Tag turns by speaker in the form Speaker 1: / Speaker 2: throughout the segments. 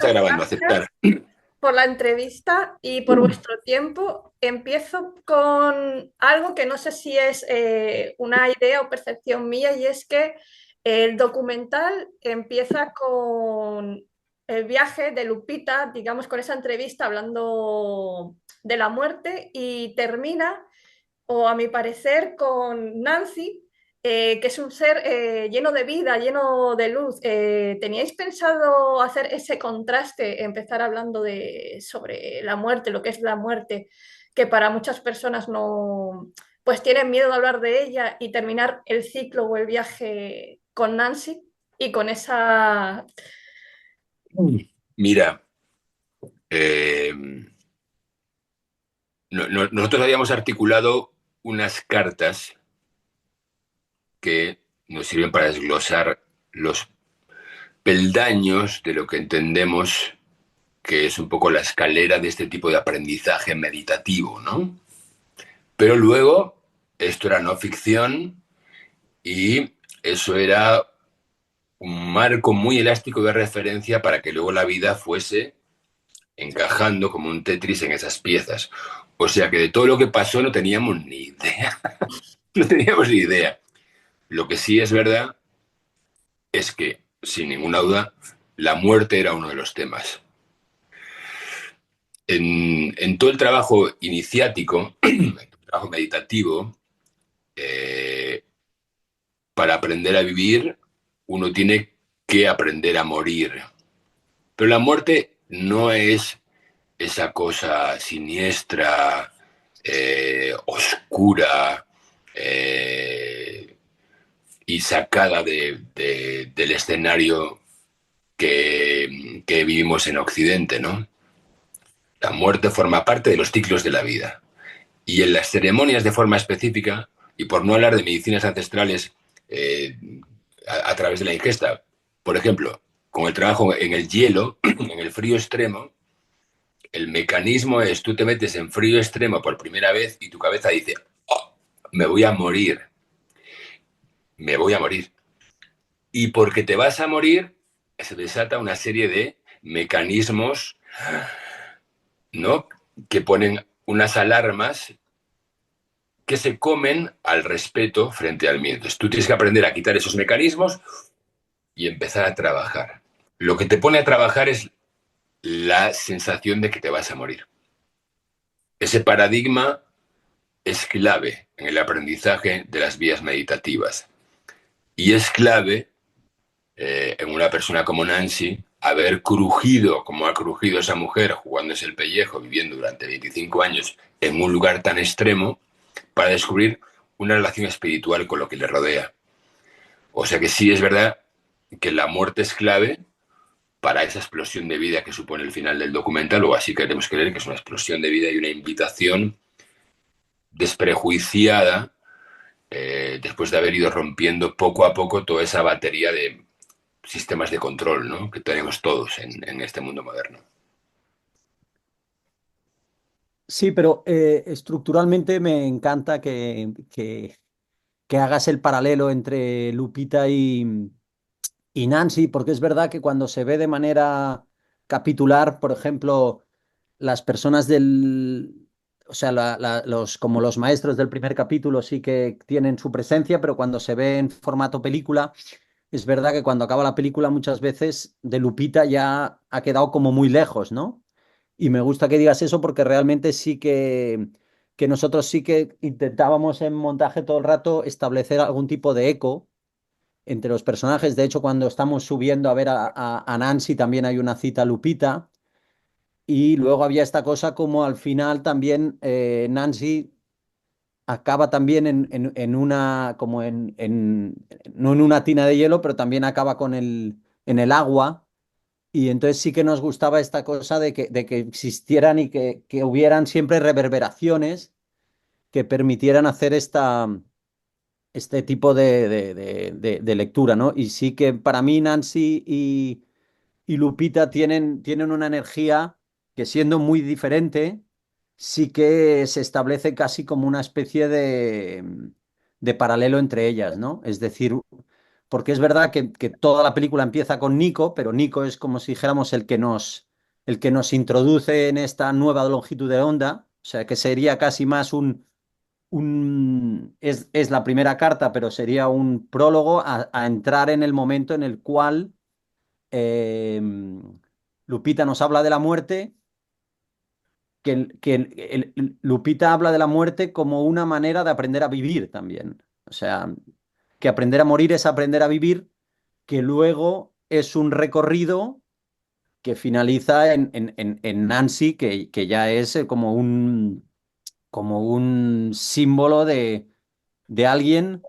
Speaker 1: está grabando, aceptar.
Speaker 2: por la entrevista y por vuestro tiempo. Empiezo con algo que no sé si es una idea o percepción mía, y es que el documental empieza con el viaje de Lupita, digamos, con esa entrevista hablando de la muerte, y termina, o a mi parecer, con Nancy, que es un ser lleno de vida, lleno de luz. ¿Teníais pensado hacer ese contraste, empezar hablando sobre la muerte, lo que es la muerte, que para muchas personas no, pues tienen miedo de hablar de ella, y terminar el ciclo o el viaje con Nancy y con esa...
Speaker 1: Mira, eh, nosotros habíamos articulado unas cartas que nos sirven para desglosar los peldaños de lo que entendemos que es un poco la escalera de este tipo de aprendizaje meditativo, ¿no? Pero luego, esto era no ficción y eso era un marco muy elástico de referencia para que luego la vida fuese encajando como un Tetris en esas piezas. O sea que de todo lo que pasó no teníamos ni idea. No teníamos ni idea. Lo que sí es verdad es que, sin ninguna duda, la muerte era uno de los temas. En todo el trabajo iniciático, el trabajo meditativo, eh, para aprender a vivir, uno tiene que aprender a morir. Pero la muerte no es esa cosa siniestra, oscura y sacada del escenario que vivimos en Occidente, ¿no? La muerte forma parte de los ciclos de la vida. Y en las ceremonias de forma específica, y por no hablar de medicinas ancestrales eh, a través de la ingesta, por ejemplo, con el trabajo en el hielo, en el frío extremo, el mecanismo es tú te metes en frío extremo por primera vez y tu cabeza dice, oh, me voy a morir, me voy a morir. Y porque te vas a morir, se desata una serie de mecanismos, ¿no? Que ponen unas alarmas que se comen al respeto frente al miedo. Entonces, tú tienes que aprender a quitar esos mecanismos y empezar a trabajar. Lo que te pone a trabajar es la sensación de que te vas a morir. Ese paradigma es clave en el aprendizaje de las vías meditativas. Y es clave en una persona como Nancy haber crujido como ha crujido esa mujer jugándose el pellejo, viviendo durante 25 años en un lugar tan extremo, para descubrir una relación espiritual con lo que le rodea. O sea que sí es verdad que la muerte es clave para esa explosión de vida que supone el final del documental, o así queremos creer que es una explosión de vida y una invitación desprejuiciada después de haber ido rompiendo poco a poco toda esa batería de sistemas de control, ¿no? Que tenemos todos en este mundo moderno.
Speaker 3: Sí, pero estructuralmente me encanta que hagas el paralelo entre Lupita y Nancy, porque es verdad que cuando se ve de manera capitular, por ejemplo, las personas o sea, como los maestros del primer capítulo sí que tienen su presencia, pero cuando se ve en formato película, es verdad que cuando acaba la película muchas veces de Lupita ya ha quedado como muy lejos, ¿no? Y me gusta que digas eso porque realmente sí que nosotros sí que intentábamos en montaje todo el rato establecer algún tipo de eco entre los personajes. De hecho, cuando estamos subiendo a ver a Nancy, también hay una cita a Lupita. Y luego había esta cosa como al final también Nancy acaba también en una, como no en una tina de hielo, pero también acaba en el agua. Y entonces sí que nos gustaba esta cosa de que existieran y que hubieran siempre reverberaciones que permitieran hacer este tipo de lectura, ¿no? Y sí que para mí Nancy y Lupita tienen una energía que, siendo muy diferente, sí que se establece casi como una especie de paralelo entre ellas, ¿no? Es decir, porque es verdad que toda la película empieza con Nico, pero Nico es como si dijéramos el que nos introduce en esta nueva longitud de onda, o sea que sería casi más es la primera carta, pero sería un prólogo a entrar en el momento en el cual eh, Lupita nos habla de la muerte, Lupita habla de la muerte como una manera de aprender a vivir también. O sea, que aprender a morir es aprender a vivir, que luego es un recorrido que finaliza en Nancy, que ya es como un símbolo de alguien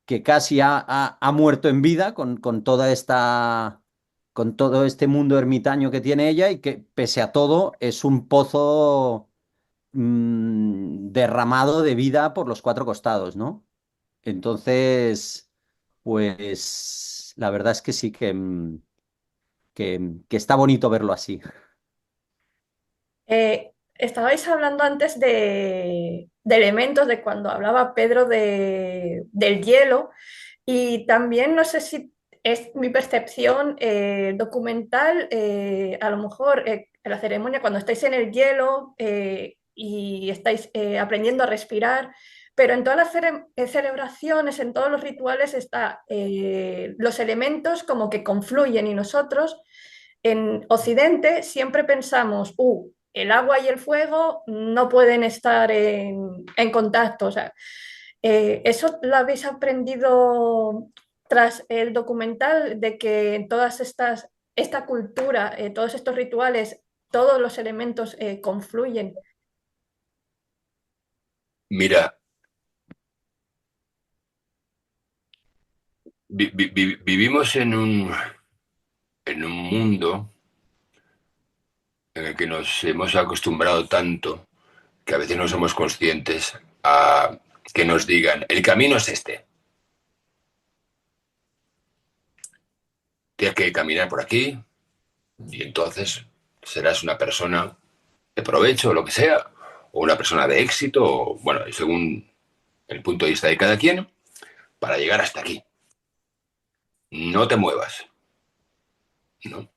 Speaker 3: que casi ha muerto en vida con toda con todo este mundo ermitaño que tiene ella y que pese a todo es un pozo derramado de vida por los cuatro costados, ¿no? Entonces, pues la verdad es que sí que está bonito verlo así.
Speaker 2: Estabais hablando antes de elementos, de cuando hablaba Pedro del hielo, y también no sé si es mi percepción documental, a lo mejor en la ceremonia, cuando estáis en el hielo y estáis aprendiendo a respirar, pero en todas las celebraciones, en todos los rituales, está, los elementos como que confluyen y nosotros en Occidente siempre pensamos, el agua y el fuego no pueden estar en contacto. O sea, ¿eso lo habéis aprendido tras el documental de que en esta cultura, todos estos rituales, todos los elementos confluyen?
Speaker 1: Mira, vivimos en un mundo en el que nos hemos acostumbrado tanto que a veces no somos conscientes a que nos digan, el camino es este, tienes que caminar por aquí y entonces serás una persona de provecho o lo que sea, o una persona de éxito, o, bueno, según el punto de vista de cada quien, para llegar hasta aquí. No te muevas, ¿no?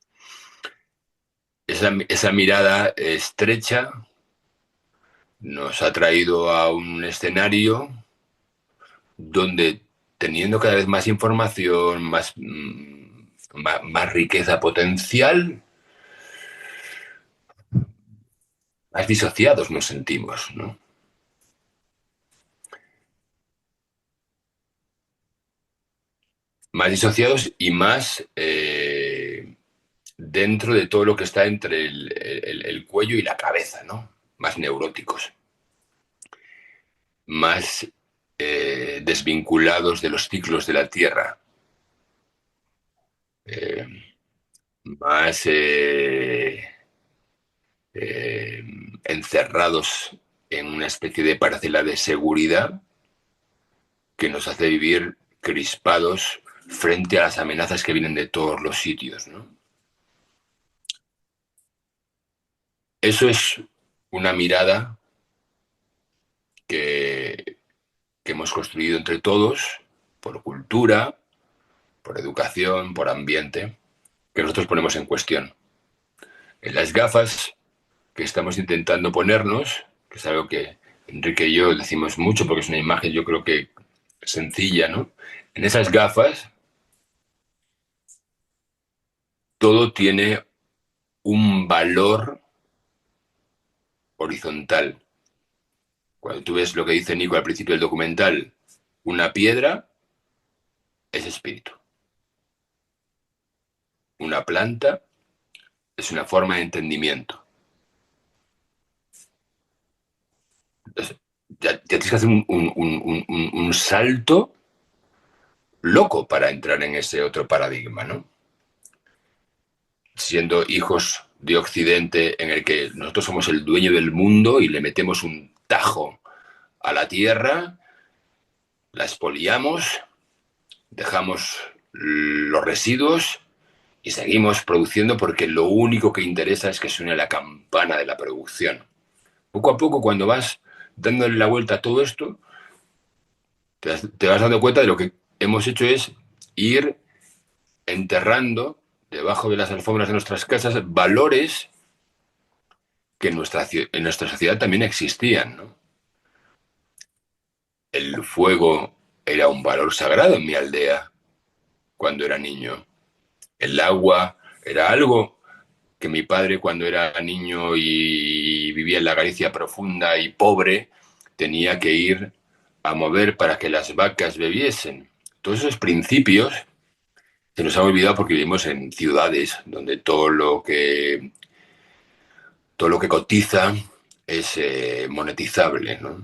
Speaker 1: Esa mirada estrecha nos ha traído a un escenario donde, teniendo cada vez más información, más riqueza potencial, más disociados nos sentimos, ¿no? Más disociados y más dentro de todo lo que está entre el cuello y la cabeza, ¿no? Más neuróticos, más desvinculados de los ciclos de la Tierra, eh, más eh, encerrados en una especie de parcela de seguridad que nos hace vivir crispados frente a las amenazas que vienen de todos los sitios, ¿no? Eso es una mirada que, que hemos construido entre todos por cultura, por educación, por ambiente, que nosotros ponemos en cuestión. En las gafas que estamos intentando ponernos, que es algo que Enrique y yo decimos mucho porque es una imagen yo creo que sencilla, ¿no? En esas gafas todo tiene un valor horizontal. Cuando tú ves lo que dice Nico al principio del documental, una piedra es espíritu. Una planta es una forma de entendimiento. Entonces, ya tienes que hacer un salto loco para entrar en ese otro paradigma, ¿no? Siendo hijos de Occidente en el que nosotros somos el dueño del mundo y le metemos un tajo a la tierra, la expoliamos, dejamos los residuos y seguimos produciendo porque lo único que interesa es que suene la campana de la producción. Poco a poco, cuando vas dándole la vuelta a todo esto, te vas dando cuenta de lo que hemos hecho es ir enterrando debajo de las alfombras de nuestras casas valores que en nuestra sociedad también existían, ¿no? El fuego era un valor sagrado en mi aldea cuando era niño. El agua era algo que mi padre, cuando era niño y vivía en la Galicia profunda y pobre, tenía que ir a mover para que las vacas bebiesen. Todos esos principios se nos han olvidado porque vivimos en ciudades donde todo lo que cotiza es monetizable, ¿no?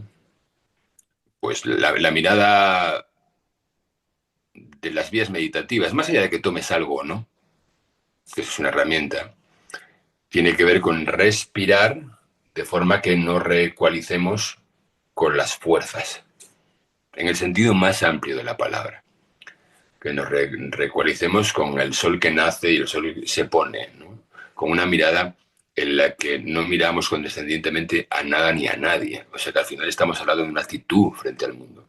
Speaker 1: Pues la mirada de las vías meditativas, más allá de que tomes algo o no, que eso es una herramienta, tiene que ver con respirar de forma que no reecualicemos con las fuerzas, en el sentido más amplio de la palabra. Que nos reecualicemos con el sol que nace y el sol se pone, ¿no? Con una mirada en la que no miramos condescendientemente a nada ni a nadie. O sea que al final estamos hablando de una actitud frente al mundo.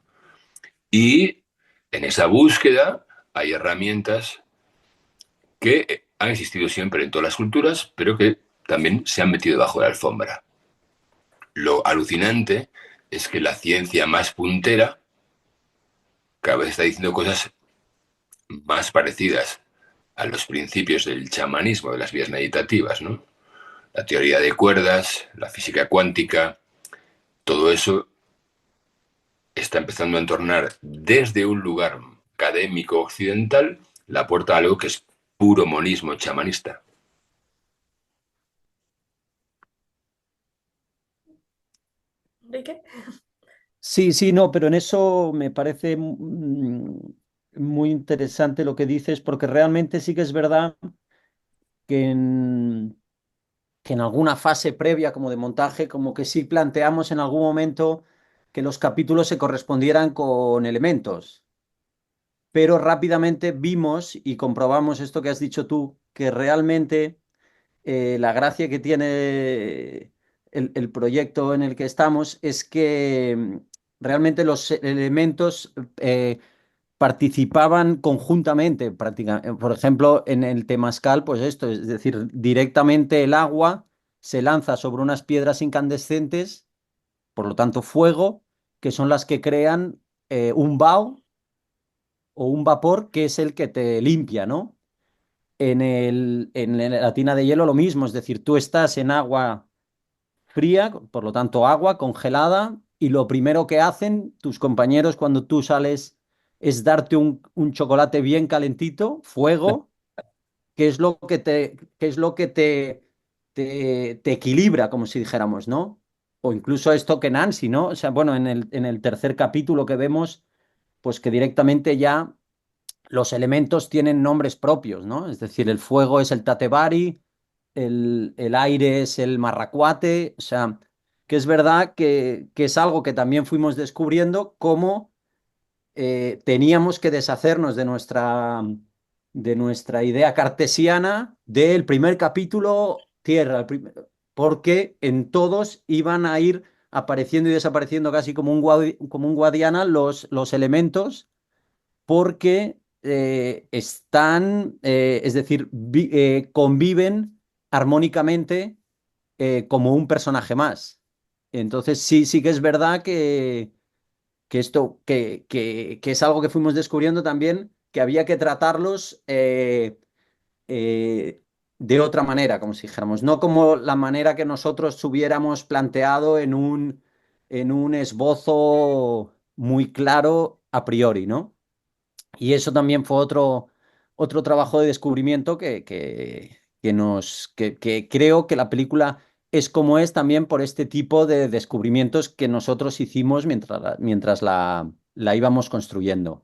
Speaker 1: Y en esa búsqueda hay herramientas que han existido siempre en todas las culturas, pero que también se han metido bajo la alfombra. Lo alucinante es que la ciencia más puntera cada vez está diciendo cosas más parecidas a los principios del chamanismo, de las vías meditativas, ¿no? La teoría de cuerdas, la física cuántica, todo eso está empezando a entornar desde un lugar académico occidental la puerta a algo que es puro monismo chamanista.
Speaker 2: Enrique.
Speaker 3: Sí, sí, no, pero en eso me parece muy interesante lo que dices, porque realmente sí que es verdad que que en alguna fase previa como de montaje, como que sí planteamos en algún momento que los capítulos se correspondieran con elementos, pero rápidamente vimos y comprobamos esto que has dicho tú, que realmente la gracia que tiene el proyecto en el que estamos es que realmente los elementos participaban conjuntamente, por ejemplo, en el temazcal, pues esto, es decir, directamente el agua se lanza sobre unas piedras incandescentes, por lo tanto fuego, que son las que crean un vaho o un vapor que es el que te limpia, ¿no? En la tina de hielo lo mismo, es decir, tú estás en agua fría, por lo tanto agua congelada, y lo primero que hacen tus compañeros cuando tú sales es darte un chocolate bien calentito, fuego, que es lo que que es lo que te equilibra, como si dijéramos, ¿no? O incluso esto que Nancy, ¿no? O sea, bueno, en el tercer capítulo que vemos, pues que directamente ya los elementos tienen nombres propios, ¿no? Es decir, el fuego es el tatebari, el aire es el marracuate, o sea, que es verdad que es algo que también fuimos descubriendo cómo teníamos que deshacernos de nuestra idea cartesiana del primer capítulo Tierra, porque en todos iban a ir apareciendo y desapareciendo casi como como un Guadiana los elementos porque es decir, conviven armónicamente como un personaje más. Entonces sí, sí que es verdad que esto, que es algo que fuimos descubriendo también, que había que tratarlos eh, de otra manera, como si dijéramos, no como la manera que nosotros hubiéramos planteado en un esbozo muy claro a priori, ¿no? Y eso también fue otro trabajo de descubrimiento que creo que la película es como es también por este tipo de descubrimientos que nosotros hicimos mientras la íbamos construyendo.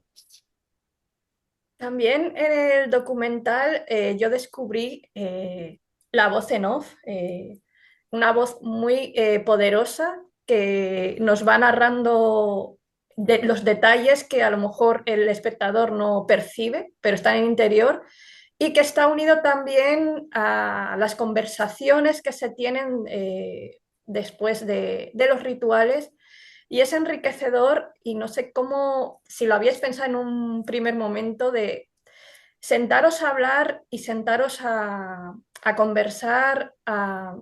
Speaker 2: También en el documental yo descubrí la voz en off, una voz muy poderosa que nos va narrando los detalles que a lo mejor el espectador no percibe, pero están en el interior, y que está unido también a las conversaciones que se tienen después de los rituales. Y es enriquecedor y no sé cómo, si lo habíais pensado en un primer momento, de sentaros a hablar y sentaros a conversar, a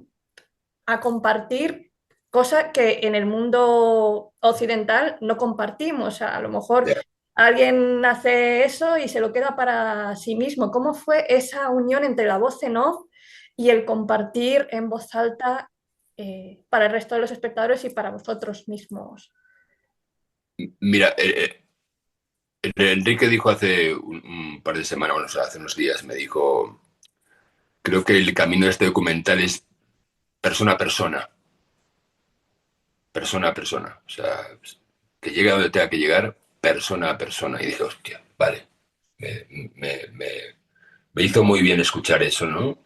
Speaker 2: compartir, cosa que en el mundo occidental no compartimos. O sea, a lo mejor
Speaker 1: Ya.
Speaker 2: alguien hace eso y se lo queda para sí mismo. ¿Cómo fue esa unión entre la voz en off y el compartir en voz alta para el resto de los espectadores y para vosotros mismos?
Speaker 1: Mira, Enrique dijo hace un par de semanas, bueno, o sea, hace unos días, me dijo, creo que el camino de este documental es persona a persona, persona a persona. O sea, que llegue a donde tenga que llegar, persona a persona. Y dije, hostia, vale. Me, me- me- me hizo muy bien escuchar eso, ¿no?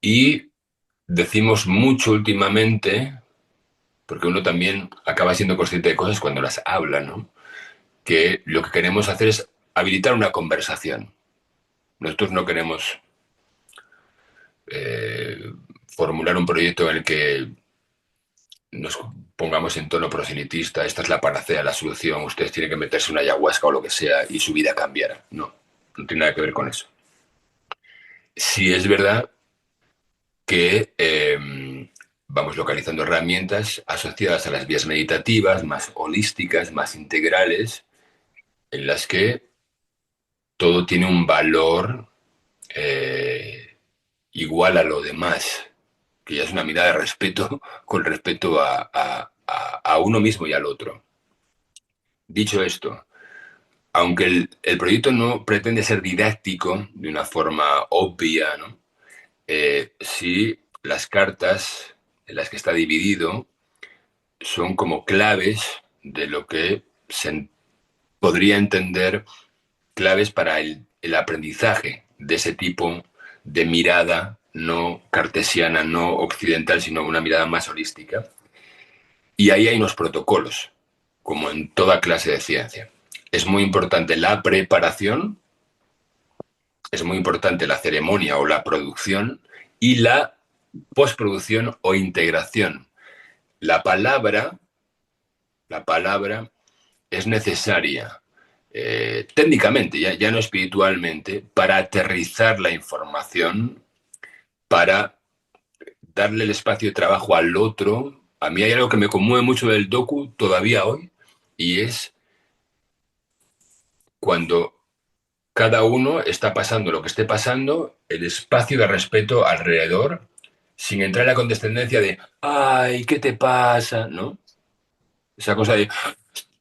Speaker 1: Y decimos mucho últimamente, porque uno también acaba siendo consciente de cosas cuando las habla, ¿no? Que lo que queremos hacer es habilitar una conversación. Nosotros no queremos eh, formular un proyecto en el que nos pongamos en tono proselitista, esta es la panacea, la solución, ustedes tienen que meterse una ayahuasca o lo que sea y su vida cambiará. No, no tiene nada que ver con eso. Sí es verdad que vamos localizando herramientas asociadas a las vías meditativas, más holísticas, más integrales, en las que todo tiene un valor eh, igual a lo demás, que ya es una mirada de respeto con respecto a uno mismo y al otro. Dicho esto, aunque el proyecto no pretende ser didáctico de una forma obvia, ¿no? Sí, las cartas en las que está dividido son como claves de lo que se podría entender claves para el aprendizaje de ese tipo de mirada no cartesiana, no occidental, sino una mirada más holística. Y ahí hay unos protocolos, como en toda clase de ciencia. Es muy importante la preparación, es muy importante la ceremonia o la producción y la postproducción o integración. La palabra, la palabra es necesaria técnicamente, ya no espiritualmente, para aterrizar la información, para darle el espacio de trabajo al otro. A mí hay algo que me conmueve mucho del docu todavía hoy, y es cuando cada uno está pasando lo que esté pasando, el espacio de respeto alrededor, sin entrar en la condescendencia de, ay, ¿qué te pasa? ¿No? Esa cosa de,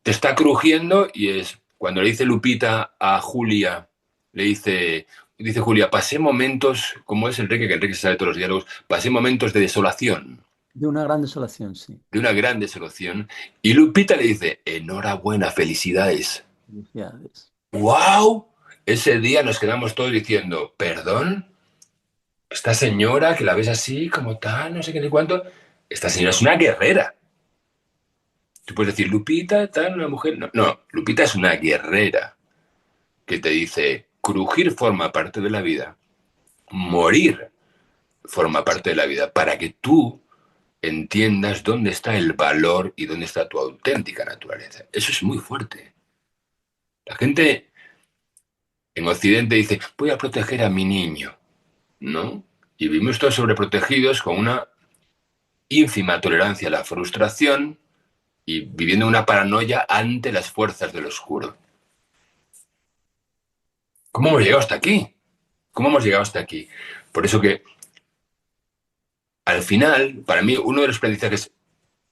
Speaker 1: te está crujiendo y es cuando le dice Lupita a Julia, dice Julia, pasé momentos, como es Enrique, que Enrique se sabe todos los diálogos, pasé momentos de desolación,
Speaker 3: De una gran desolación, sí.
Speaker 1: de una gran desolación, y Lupita le dice, enhorabuena, felicidades.
Speaker 3: Felicidades.
Speaker 1: ¡Wow! Ese día nos quedamos todos diciendo, ¿perdón? Esta señora que la ves así, como tal, no sé qué ni cuánto, esta señora es una guerrera. Tú puedes decir, Lupita, tal, una mujer. No, no, Lupita es una guerrera que te dice, crujir forma parte de la vida, morir forma parte de la vida, para que tú entiendas dónde está el valor y dónde está tu auténtica naturaleza. Eso es muy fuerte. La gente en Occidente dice, voy a proteger a mi niño, ¿no? Y vivimos todos sobreprotegidos con una ínfima tolerancia a la frustración y viviendo una paranoia ante las fuerzas del oscuro. ¿Cómo hemos llegado hasta aquí? ¿Cómo hemos llegado hasta aquí? Por eso que al final, para mí, uno de los aprendizajes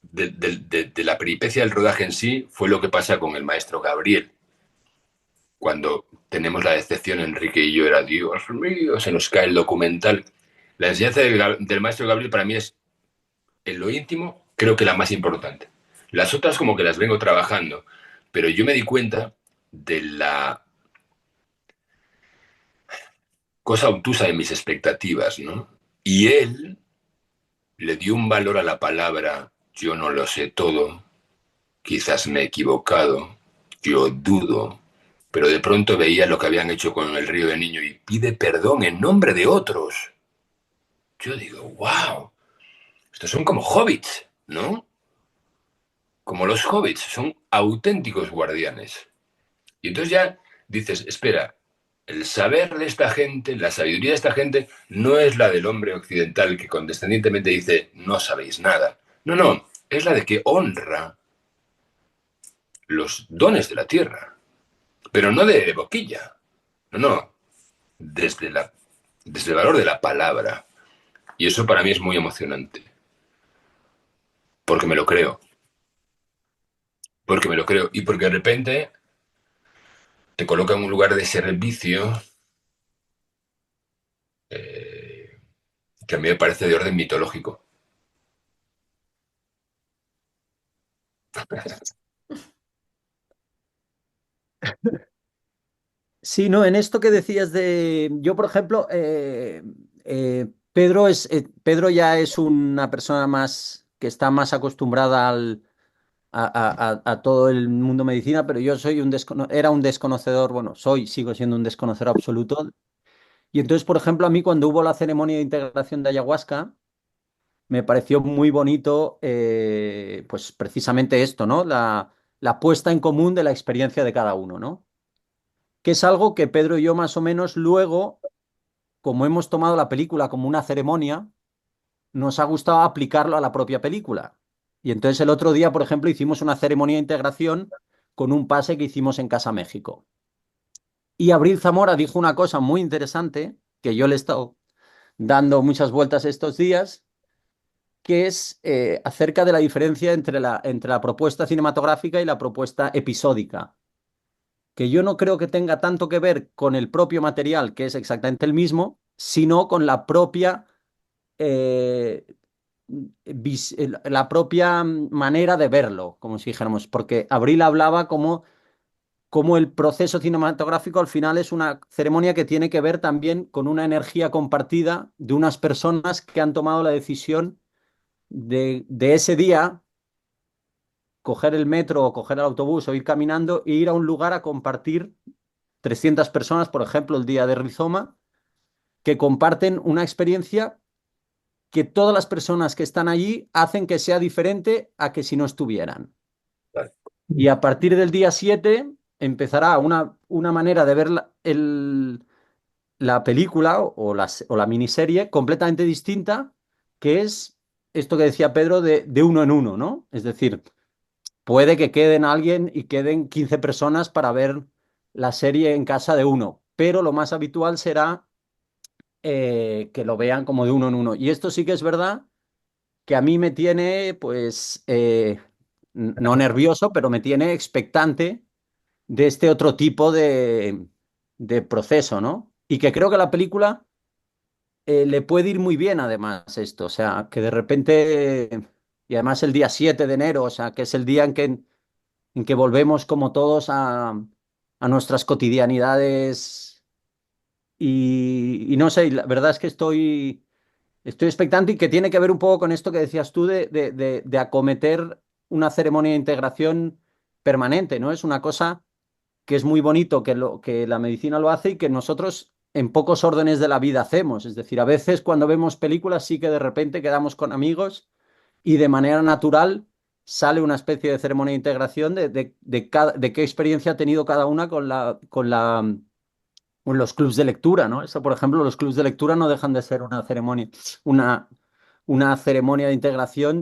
Speaker 1: de la peripecia del rodaje en sí fue lo que pasa con el maestro Gabriel. Cuando tenemos la decepción, Enrique y yo, era Dios mío, se nos cae el documental. La enseñanza del maestro Gabriel para mí es, en lo íntimo, creo que la más importante. Las otras como que las vengo trabajando, pero yo me di cuenta de la cosa obtusa de mis expectativas, ¿no? Y él le dio un valor a la palabra, yo no lo sé todo, quizás me he equivocado, yo dudo, pero de pronto veía lo que habían hecho con el río de niño y pide perdón en nombre de otros. Yo digo, wow, estos son como hobbits, ¿no? Como los hobbits, son auténticos guardianes. Y entonces ya dices, espera, el saber de esta gente, la sabiduría de esta gente, no es la del hombre occidental que condescendientemente dice, no sabéis nada. No, no, es la de que honra los dones de la tierra, pero no de boquilla, no, no, desde, desde el valor de la palabra. Y eso para mí es muy emocionante, porque me lo creo, porque me lo creo, y porque de repente te coloca en un lugar de servicio eh, que a mí me parece de orden mitológico.
Speaker 3: Sí, no, en esto que decías de, yo por ejemplo, Pedro Pedro ya es una persona más que está más acostumbrada a todo el mundo medicina, pero yo soy era un desconocedor, bueno, sigo siendo un desconocedor absoluto. Y entonces, por ejemplo, a mí cuando hubo la ceremonia de integración de ayahuasca, me pareció muy bonito, pues precisamente esto, ¿no? La puesta en común de la experiencia de cada uno, ¿no? Que es algo que Pedro y yo más o menos luego, como hemos tomado la película como una ceremonia, nos ha gustado aplicarlo a la propia película. Y entonces el otro día, por ejemplo, hicimos una ceremonia de integración con un pase que hicimos en Casa México. Y Abril Zamora dijo una cosa muy interesante, que yo le he estado dando muchas vueltas estos días, que es acerca de la diferencia entre la propuesta cinematográfica y la propuesta episódica, que yo no creo que tenga tanto que ver con el propio material, que es exactamente el mismo, sino con la propia, eh, la propia manera de verlo, como si dijéramos, porque Abril hablaba como el proceso cinematográfico al final es una ceremonia que tiene que ver también con una energía compartida de unas personas que han tomado la decisión de ese día coger el metro o coger el autobús o ir caminando e ir a un lugar a compartir 300 personas, por ejemplo, el día de Rizoma, que comparten una experiencia que todas las personas que están allí hacen que sea diferente a que si no estuvieran. Y a partir del día 7 empezará una manera de ver la película o la miniserie completamente distinta, que es esto que decía Pedro de uno en uno, ¿no? Es decir, puede que queden alguien y queden 15 personas para ver la serie en casa de uno, pero lo más habitual será que lo vean como de uno en uno. Y esto sí que es verdad que a mí me tiene, pues, no nervioso, pero me tiene expectante de este otro tipo de proceso, ¿no? Y que creo que la película le puede ir muy bien además esto, o sea, que de repente, y además el día 7 de enero, o sea, que es el día en que volvemos como todos a nuestras cotidianidades y no sé, la verdad es que estoy expectante y que tiene que ver un poco con esto que decías tú de acometer una ceremonia de integración permanente, ¿no? Es una cosa que es muy bonito que la medicina lo hace y que nosotros en pocos órdenes de la vida hacemos. Es decir, a veces cuando vemos películas sí que de repente quedamos con amigos y de manera natural sale una especie de ceremonia de integración de qué experiencia ha tenido cada una con los clubs de lectura, ¿no? Eso, por ejemplo, los clubs de lectura no dejan de ser una, una ceremonia de integración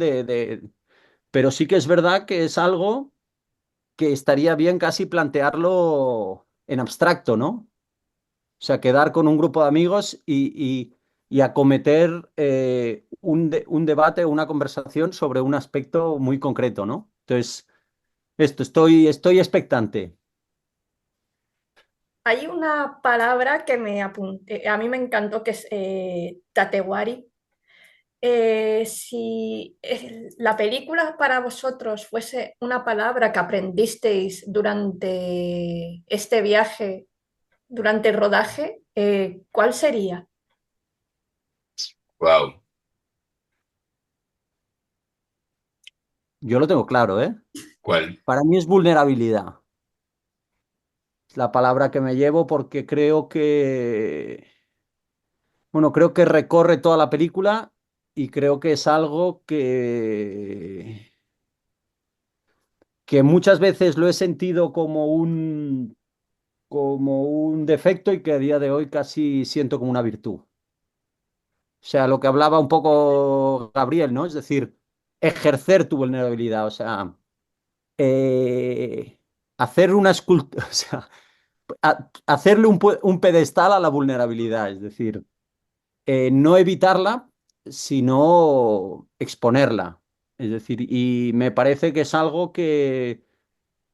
Speaker 3: pero sí que es verdad que es algo que estaría bien casi plantearlo en abstracto, ¿no? O sea, quedar con un grupo de amigos y acometer un debate o una conversación sobre un aspecto muy concreto, ¿no? Entonces, estoy expectante.
Speaker 2: Hay una palabra que me apunté, a mí me encantó, que es tatewari. Si la película para vosotros fuese una palabra que aprendisteis durante este viaje, durante el rodaje, ¿cuál sería?
Speaker 1: Wow.
Speaker 3: Yo lo tengo claro, ¿eh?
Speaker 1: ¿Cuál?
Speaker 3: Para mí es vulnerabilidad. Es la palabra que me llevo porque bueno, creo que recorre toda la película y creo que es algo que muchas veces lo he sentido como como un defecto y que a día de hoy casi siento como una virtud. O sea, lo que hablaba un poco Gabriel, ¿no? Es decir, ejercer tu vulnerabilidad, o sea, eh, hacer una escultura, o sea, hacerle un pedestal a la vulnerabilidad, es decir, no evitarla, sino exponerla. Es decir, y me parece que es algo que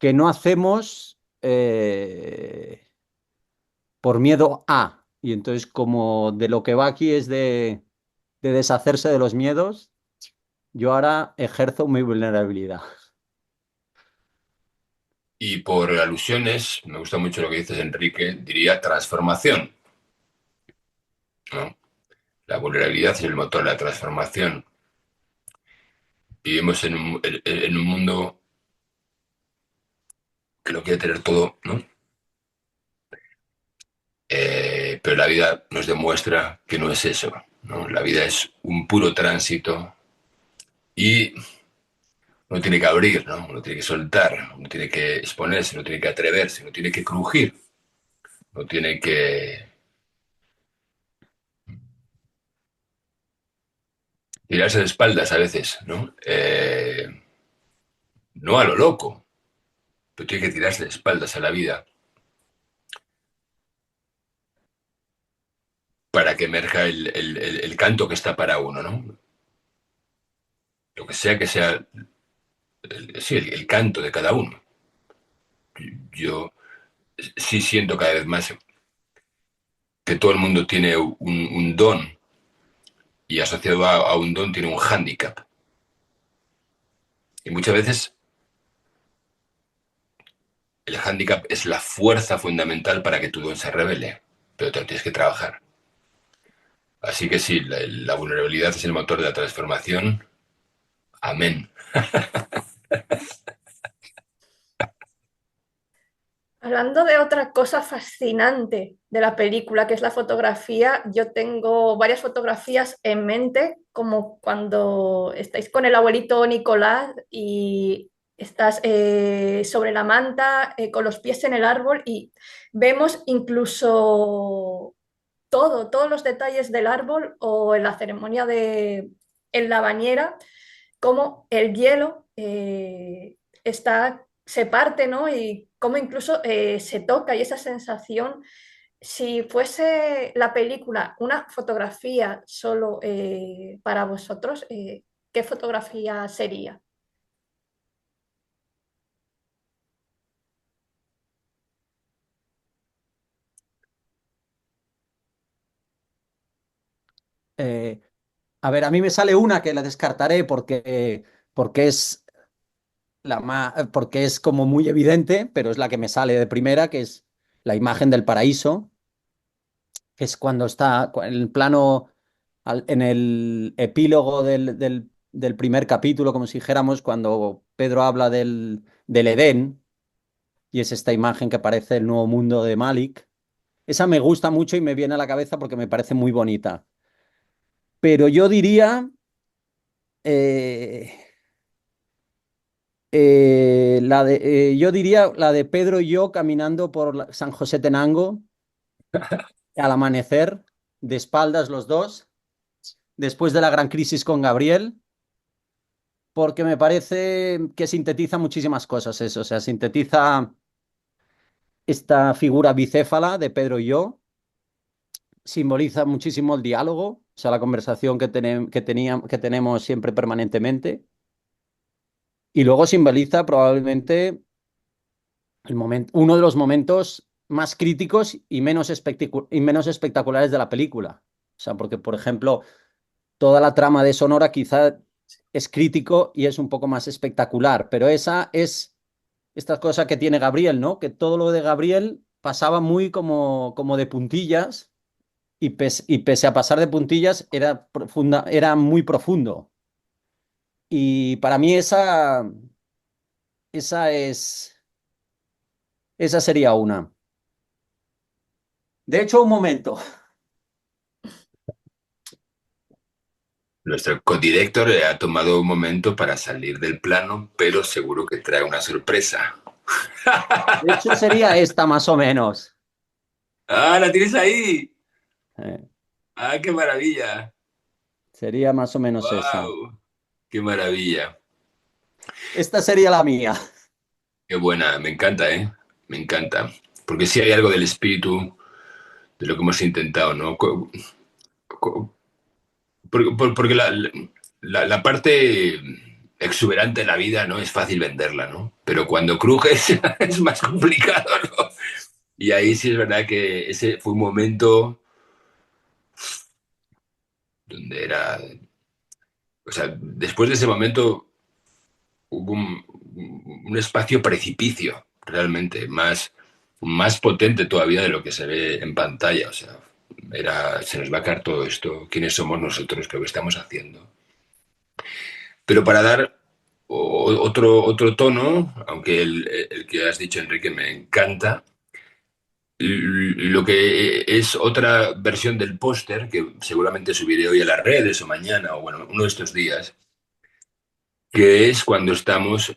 Speaker 3: no hacemos por miedo a. Y entonces, como de lo que va aquí es de deshacerse de los miedos, yo ahora ejerzo mi vulnerabilidad.
Speaker 1: Y por alusiones, me gusta mucho lo que dices, Enrique, diría transformación, ¿no? La vulnerabilidad es el motor de la transformación. Vivimos en un mundo que lo quiere tener todo, ¿no? Pero la vida nos demuestra que no es eso, ¿no? La vida es un puro tránsito y uno tiene que abrir, ¿no? Uno tiene que soltar, uno tiene que exponerse, uno tiene que atreverse, uno tiene que crujir, uno tiene que tirarse de espaldas a veces, ¿no? No a lo loco, pero tiene que tirarse de espaldas a la vida para que emerja el canto que está para uno, ¿no? Lo que sea sí, el canto de cada uno. Yo sí siento cada vez más que todo el mundo tiene un don y asociado a un don tiene un hándicap. Y muchas veces el hándicap es la fuerza fundamental para que tu don se revele, pero te lo tienes que trabajar. Así que sí, la vulnerabilidad es el motor de la transformación. Amén.
Speaker 2: Hablando de otra cosa fascinante de la película, que es la fotografía, yo tengo varias fotografías en mente, como cuando estáis con el abuelito Nicolás y estás sobre la manta, con los pies en el árbol y vemos incluso todos los detalles del árbol o en la ceremonia en la bañera, como el hielo se parte, ¿no? Y cómo incluso se toca y esa sensación, si fuese la película una fotografía solo para vosotros, ¿qué fotografía sería?
Speaker 3: Eh, a ver, a mí me sale una que la descartaré porque es porque es como muy evidente, pero es la que me sale de primera, que es la imagen del paraíso, que es cuando está en el plano, en el epílogo del primer capítulo, como si dijéramos, cuando Pedro habla del Edén, y es esta imagen que parece el nuevo mundo de Malik. Esa me gusta mucho y me viene a la cabeza porque me parece muy bonita. Pero yo diría, eh, yo diría la de Pedro y yo caminando por San José Tenango al amanecer, de espaldas los dos, después de la gran crisis con Gabriel, porque me parece que sintetiza muchísimas cosas eso, o sea, sintetiza esta figura bicéfala de Pedro y yo, simboliza muchísimo el diálogo, o sea, la conversación que tenemos siempre permanentemente, y luego simboliza probablemente uno de los momentos más críticos y menos espectaculares de la película. O sea, porque, por ejemplo, toda la trama de Sonora quizá es crítico y es un poco más espectacular, pero esa es esta cosa que tiene Gabriel, ¿no? Que todo lo de Gabriel pasaba muy como de puntillas y pese a pasar de puntillas era muy profundo. Y para mí esa esa sería una. De hecho, un momento.
Speaker 1: Nuestro codirector ha tomado un momento para salir del plano, pero seguro que trae una sorpresa.
Speaker 3: De hecho, sería esta más o menos.
Speaker 1: ¡Ah, la tienes ahí!
Speaker 3: Eh,
Speaker 1: ¡Ah, qué maravilla!
Speaker 3: sería más o menos esa.
Speaker 1: ¡Wow! ¡Qué maravilla!
Speaker 3: Esta sería la mía.
Speaker 1: ¡Qué buena! Me encanta, ¿eh? Me encanta. Porque sí hay algo del espíritu de lo que hemos intentado, ¿no? Co- porque la parte exuberante de la vida no es fácil venderla, ¿no? Pero cuando crujes es más complicado, ¿no? Y ahí sí es verdad que ese fue un momento donde era... O sea, después de ese momento hubo un espacio precipicio, realmente, más potente todavía de lo que se ve en pantalla. O sea, se nos va a caer todo esto, quiénes somos nosotros, qué estamos haciendo. Pero para dar otro tono, aunque el que has dicho, Enrique, me encanta, lo que es otra versión del póster, que seguramente subiré hoy a las redes o mañana, o bueno, uno de estos días, que es cuando estamos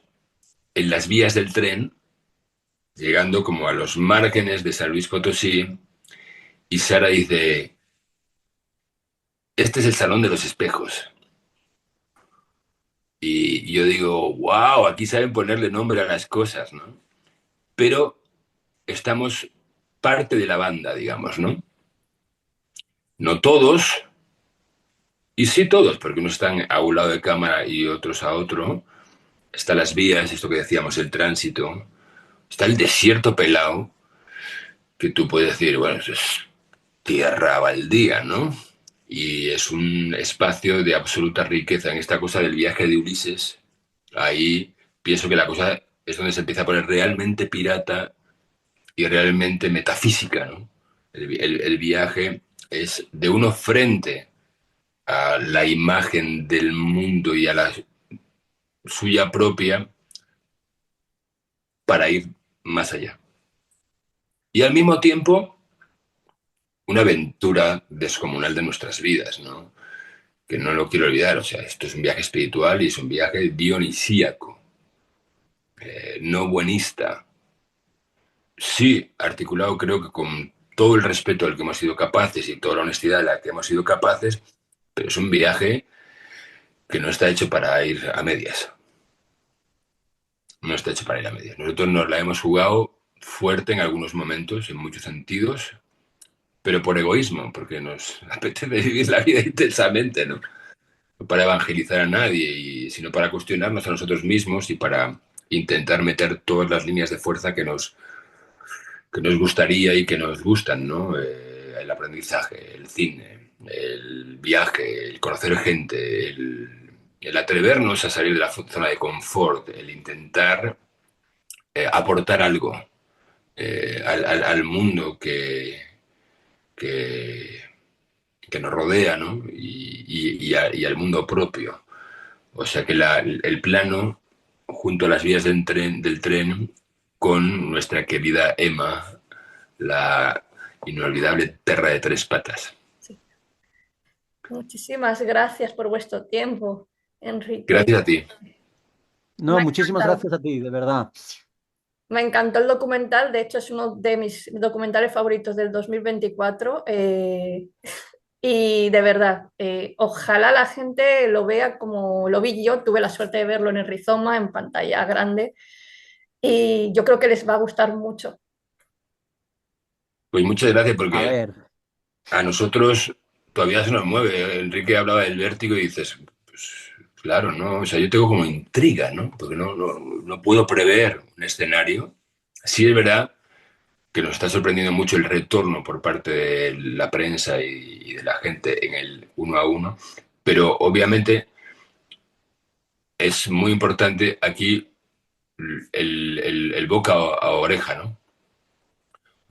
Speaker 1: en las vías del tren, llegando como a los márgenes de San Luis Potosí, y Sara dice, este es el Salón de los Espejos. Y yo digo, wow, aquí saben ponerle nombre a las cosas, ¿no? Pero estamos parte de la banda, digamos, ¿no? No todos, y sí todos, porque unos están a un lado de cámara y otros a otro. Están las vías, esto que decíamos, el tránsito. Está el desierto pelado, que tú puedes decir, bueno, eso es tierra baldía, ¿no? Y es un espacio de absoluta riqueza en esta cosa del viaje de Ulises. Ahí pienso que la cosa es donde se empieza a poner realmente pirata y realmente metafísica, ¿no? El viaje es de uno frente a la imagen del mundo y a la suya propia para ir más allá. Y al mismo tiempo, una aventura descomunal de nuestras vidas, ¿no? Que no lo quiero olvidar, o sea, esto es un viaje espiritual y es un viaje dionisíaco, no buenista. Sí, articulado creo que con todo el respeto al que hemos sido capaces y toda la honestidad de la que hemos sido capaces, pero es un viaje que no está hecho para ir a medias. No está hecho para ir a medias. Nosotros nos la hemos jugado fuerte en algunos momentos, en muchos sentidos, pero por egoísmo, porque nos apetece vivir la vida intensamente, ¿no? No para evangelizar a nadie, sino para cuestionarnos a nosotros mismos y para intentar meter todas las líneas de fuerza que nos gustaría y que nos gustan, ¿no? El aprendizaje, el cine, el viaje, el conocer gente, el atrevernos a salir de la zona de confort, el intentar aportar algo al mundo que, que nos rodea, ¿no? Y al mundo propio. O sea que el plano, junto a las vías del tren, con nuestra querida Emma, la inolvidable perra de tres patas.
Speaker 2: Sí. Muchísimas gracias por vuestro tiempo, Enrique.
Speaker 1: Gracias a ti.
Speaker 2: Me
Speaker 3: No,
Speaker 2: ha
Speaker 3: muchísimas
Speaker 2: encantado.
Speaker 3: gracias a ti, de verdad.
Speaker 2: Me encantó el documental, de hecho es uno de mis documentales favoritos del 2024. Y de verdad, ojalá la gente lo vea como lo vi yo, tuve la suerte de verlo en el Rizoma, en pantalla grande, y yo creo que les va a gustar mucho.
Speaker 1: Pues muchas gracias
Speaker 3: A
Speaker 1: porque
Speaker 3: ver,
Speaker 1: a nosotros todavía se nos mueve. Enrique hablaba del vértigo y dices, pues claro, ¿no? O sea, yo tengo como intriga, ¿no? Porque no puedo prever un escenario. Sí es verdad que nos está sorprendiendo mucho el retorno por parte de la prensa y de la gente en el uno a uno, pero obviamente es muy importante aquí el boca a oreja, ¿no?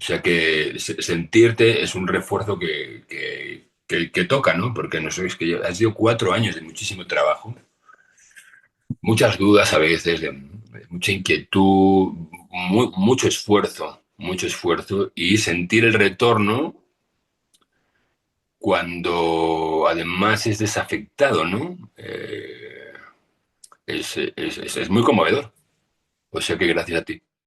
Speaker 1: O sea que sentirte es un refuerzo que toca, ¿no? Porque no sabéis que ha sido 4 años de muchísimo trabajo, muchas dudas a veces, de mucha inquietud, mucho esfuerzo y sentir el retorno cuando además es desafectado, ¿no? Es muy conmovedor. O sea que gracias a ti.